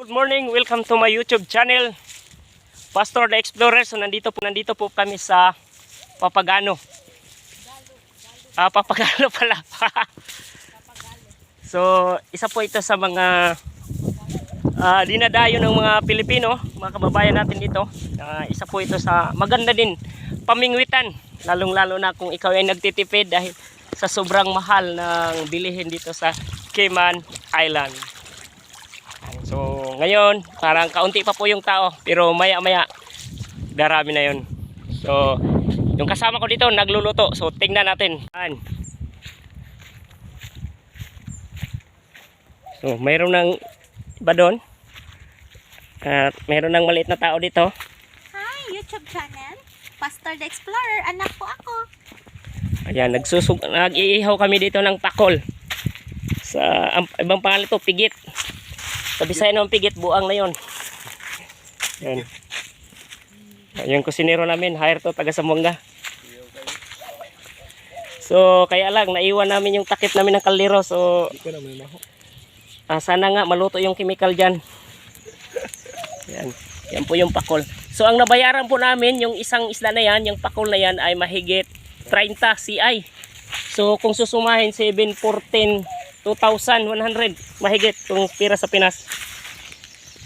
Good morning, welcome to my YouTube channel, Pastor the Explorer. So nandito po kami sa Papagano. Papagano pala. So isa po ito sa mga dinadayo ng mga Pilipino, mga kababayan natin dito. Isa po ito sa maganda din pamingwitan, lalong-lalo na kung ikaw ay nagtitipid dahil sa sobrang mahal ng bilihin dito sa Cayman Island. So ngayon parang kaunti pa po yung tao, pero maya-maya darami na yun. So yung kasama ko dito nagluluto, so tingnan natin. So mayroon ng iba doon at mayroon ng maliit na tao dito. Hi, YouTube channel, Pastor the Explorer, anak po ako. Ayan, nag-iihaw kami dito ng pakol. Sa ibang pangalan to, pigit. Sa Bisaya naman pigit, buang na yun. Ayan. Yung kusinero namin, hire to, taga Sambuanga. So, kaya lang, naiwan namin yung takip namin ng kaldero. So, sana nga maluto yung chemical dyan. Ayan. Yan po yung pakol. So, ang nabayaran po namin, yung isang isla na yan, yung pakol na yan ay mahigit 30 CI. So, kung susumahin, 7, 14, 2,100 mahigit kung pira sa Pinas.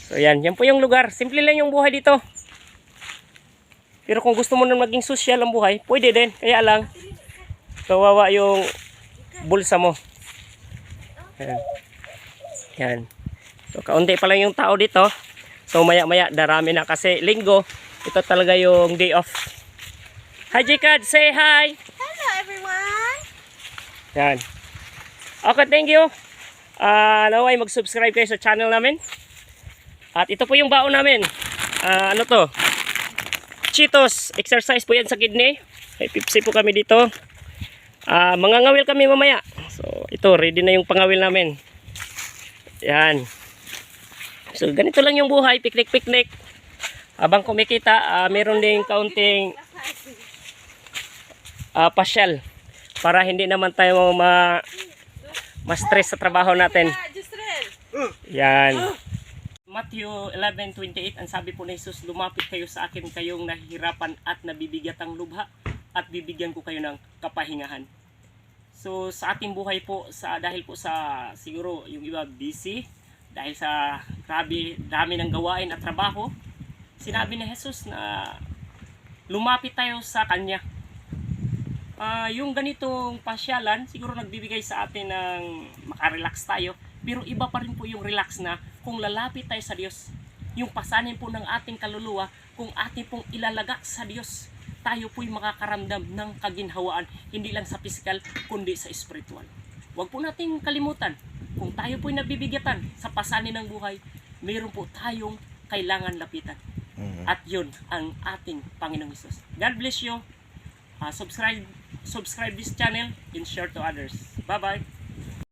So yan po yung lugar. Simple lang yung buhay dito. Pero kung gusto mo na maging social ang buhay, pwede din. Kaya lang, kawawa yung bulsa mo. Yan. Yan. So kaunti pa lang yung tao dito. So maya-maya darami na kasi linggo. Ito talaga yung day off. Hi Jikad, say hi! Hello everyone! Yan. Okay, thank you. Naway mag-subscribe kayo sa channel namin. At ito po yung baon namin. Ano to? Cheetos. Exercise po yan sa kidney. May Pepsi po kami dito. Mangangawil kami mamaya. So, ito, ready na yung pangawil namin. Yan. So, ganito lang yung buhay. Picnic-picnic. Habang kumikita, meron ding kaunting pasyal. Para hindi naman tayo ma-stress sa trabaho natin. Yan. Matthew 11:28, ang sabi po ni Jesus, lumapit kayo sa akin kayong nahihirapan at nabibigatang lubha at bibigyan ko kayo ng kapahingahan. So sa ating buhay po, dahil po sa siguro yung iba busy, dahil sa dami ng gawain at trabaho, sinabi ni Jesus na lumapit tayo sa Kanya. Yung ganitong pasyalan, siguro nagbibigay sa atin ng makarelax tayo. Pero iba pa rin po yung relax na kung lalapit tayo sa Diyos. Yung pasanin po ng ating kaluluwa, kung ating pong ilalagak sa Diyos, tayo po'y makakaramdam ng kaginhawaan, hindi lang sa physical, kundi sa spiritual. Huwag po nating kalimutan, kung tayo po'y nabibigatan sa pasanin ng buhay, mayroon po tayong kailangan lapitan. At yun ang ating Panginoong Hesus. God bless you. Subscribe this channel and share to others. Bye bye.